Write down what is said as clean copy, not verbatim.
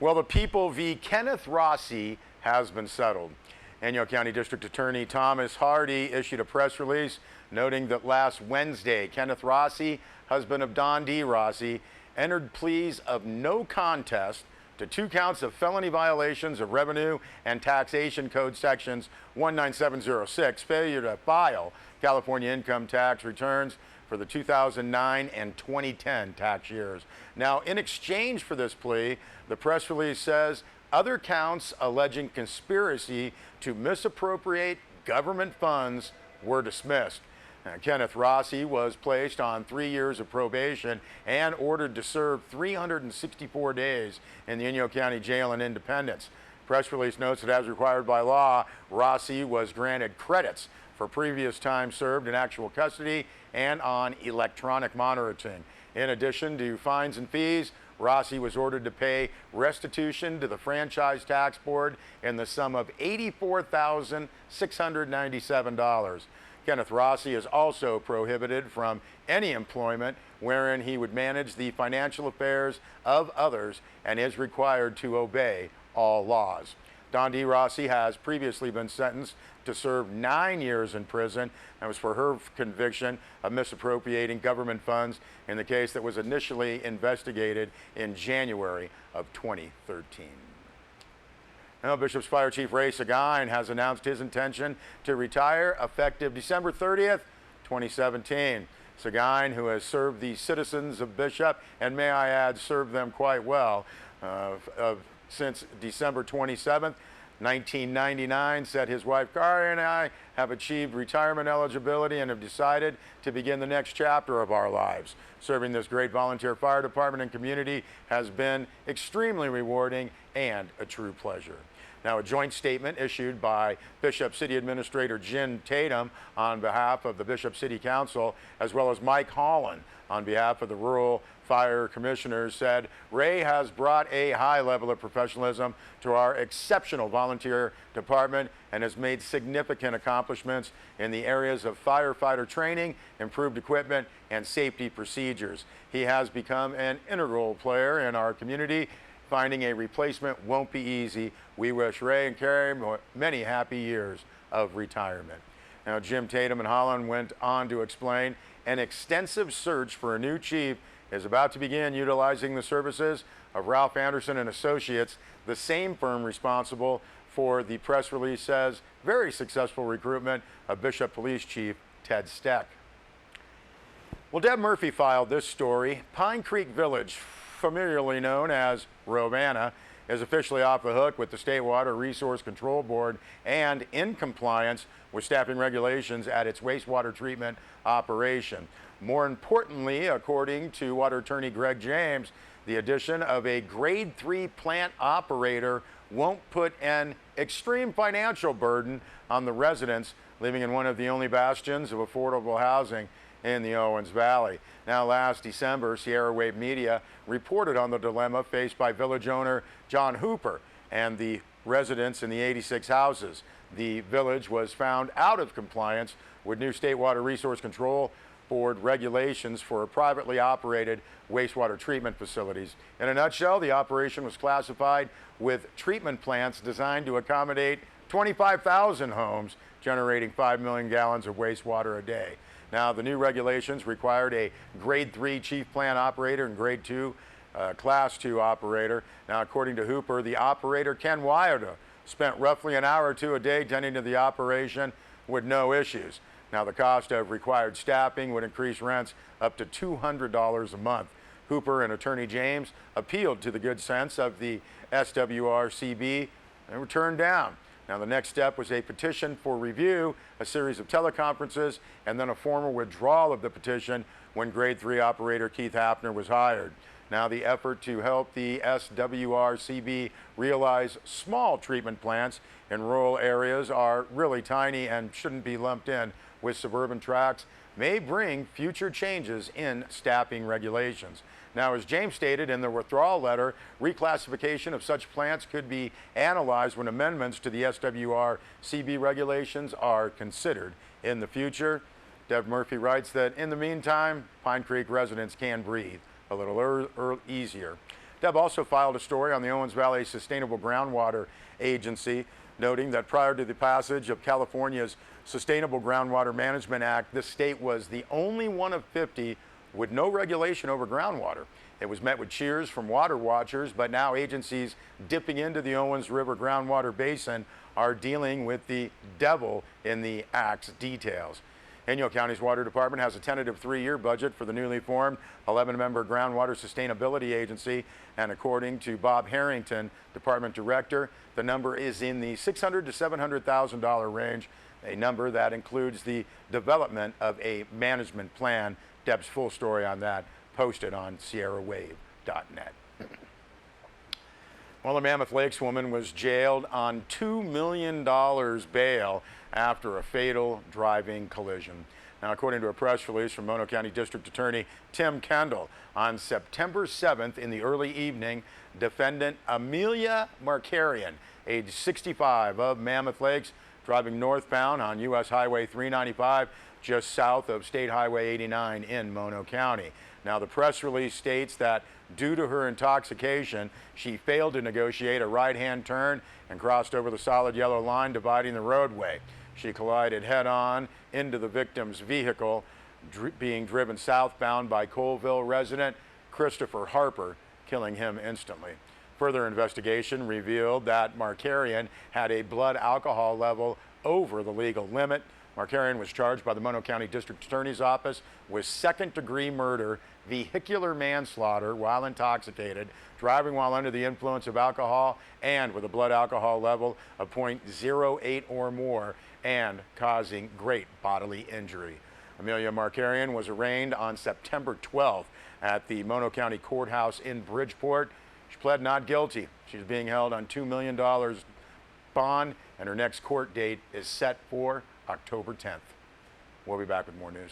Well, the People v. Kenneth Rossi has been settled. Antioch County District Attorney Thomas Hardy issued a press release noting that last Wednesday, Kenneth Rossi, husband of Don D. Rossi, entered pleas of no contest to 2 counts of felony violations of Revenue and Taxation Code sections 19706, failure to file California income tax returns for the 2009 and 2010 tax years. Now, in exchange for this plea, the press release says other counts alleging conspiracy to misappropriate government funds were dismissed. Kenneth Rossi was placed on 3 years of probation and ordered to serve 364 days in the Antioch County Jail in Independence. Press release notes that as required by law, Rossi was granted credits for previous time served in actual custody and on electronic monitoring. In addition to fines and fees, Rossi was ordered to pay restitution to the Franchise Tax Board in the sum of $84,697. Kenneth Rossi is also prohibited from any employment wherein he would manage the financial affairs of others and is required to obey all laws. Don D. Rossi has previously been sentenced to serve 9 years in prison. That was for her conviction of misappropriating government funds in the case that was initially investigated in January of 2013. Now, Bishop's Fire Chief Ray Seguin has announced his intention to retire effective December 30th, 2017. Seguin, who has served the citizens of Bishop, and may I add, served them quite well, since December 27th, 1999, said his wife Kari and I have achieved retirement eligibility and have decided to begin the next chapter of our lives. Serving this great volunteer fire department and community has been extremely rewarding and a true pleasure. Now, a joint statement issued by Bishop City Administrator Jim Tatum on behalf of the Bishop City Council, as well as Mike Holland on behalf of the Rural Fire Commissioners, said Ray has brought a high level of professionalism to our exceptional volunteer department and has made significant accomplishments in the areas of firefighter training, improved equipment, and safety procedures. He has become an integral player in our community. Finding a replacement won't be easy. We wish Ray and Carrie many happy years of retirement. Now, Jim Tatum and Holland went on to explain an extensive search for a new chief is about to begin utilizing the services of Ralph Anderson and Associates, the same firm responsible for, the press release says, very successful recruitment of Bishop Police Chief Ted Steck. Well, Deb Murphy filed this story. Pine Creek Village, familiarly known as Robana, is officially off the hook with the State Water Resource Control Board and in compliance with staffing regulations at its wastewater treatment operation. More importantly, according to Water Attorney Greg James, the addition of a Grade 3 plant operator won't put an extreme financial burden on the residents living in one of the only bastions of affordable housing in the Owens Valley. Now, last December, Sierra Wave Media reported on the dilemma faced by village owner John Hooper and the residents in the 86 houses. The village was found out of compliance with new State Water Resource Control Board regulations for privately operated wastewater treatment facilities. In a nutshell, the operation was classified with treatment plants designed to accommodate 25,000 homes, generating 5 million gallons of wastewater a day. Now, the new regulations required a Grade 3 chief plant operator and Grade 2 Class 2 operator. Now, according to Hooper, the operator, Ken Wilder, spent roughly an hour or two a day tending to the operation with no issues. Now, the cost of required staffing would increase rents up to $200 a month. Hooper and Attorney James appealed to the good sense of the SWRCB and were turned down. Now, the next step was a petition for review, a series of teleconferences, and then a formal withdrawal of the petition when Grade 3 operator Keith Hafner was hired. Now, the effort to help the SWRCB realize small treatment plants in rural areas are really tiny and shouldn't be lumped in with suburban tracts may bring future changes in staffing regulations. Now, as James stated in the withdrawal letter, reclassification of such plants could be analyzed when amendments to the SWRCB regulations are considered in the future. Deb Murphy writes that in the meantime, Pine Creek residents can breathe a little easier. Deb also filed a story on the Owens Valley Sustainable Groundwater Agency, noting that prior to the passage of California's Sustainable Groundwater Management Act, this state was the only one of 50 with no regulation over groundwater. It was met with cheers from water watchers, but now agencies dipping into the Owens River groundwater basin are dealing with the devil in the act's details. Inyo County's Water Department has a tentative 3-year budget for the newly formed 11-member Groundwater Sustainability Agency, and according to Bob Harrington, Department Director, the number is in the $600,000 to $700,000 range, a number that includes the development of a management plan. Deb's full story on that posted on sierrawave.net. Well, a Mammoth Lakes woman was jailed on $2 million bail after a fatal driving collision. Now, according to a press release from Mono County District Attorney Tim Kendall, on September 7th in the early evening, defendant Amelia Markarian, age 65, of Mammoth Lakes, driving northbound on U.S. Highway 395 just south of State Highway 89 in Mono County. Now, the press release states that due to her intoxication, she failed to negotiate a right-hand turn and crossed over the solid yellow line dividing the roadway. She collided head-on into the victim's vehicle, being driven southbound by Colville resident Christopher Harper, killing him instantly. Further investigation revealed that Markarian had a blood alcohol level over the legal limit. Markarian was charged by the Mono County District Attorney's Office with second-degree murder, vehicular manslaughter while intoxicated, driving while under the influence of alcohol and with a blood alcohol level of .08 or more, and causing great bodily injury. Amelia Markarian was arraigned on September 12th at the Mono County Courthouse in Bridgeport. She pled not guilty. She's being held on $2 million bond, and her next court date is set for October 10th. We'll be back with more news.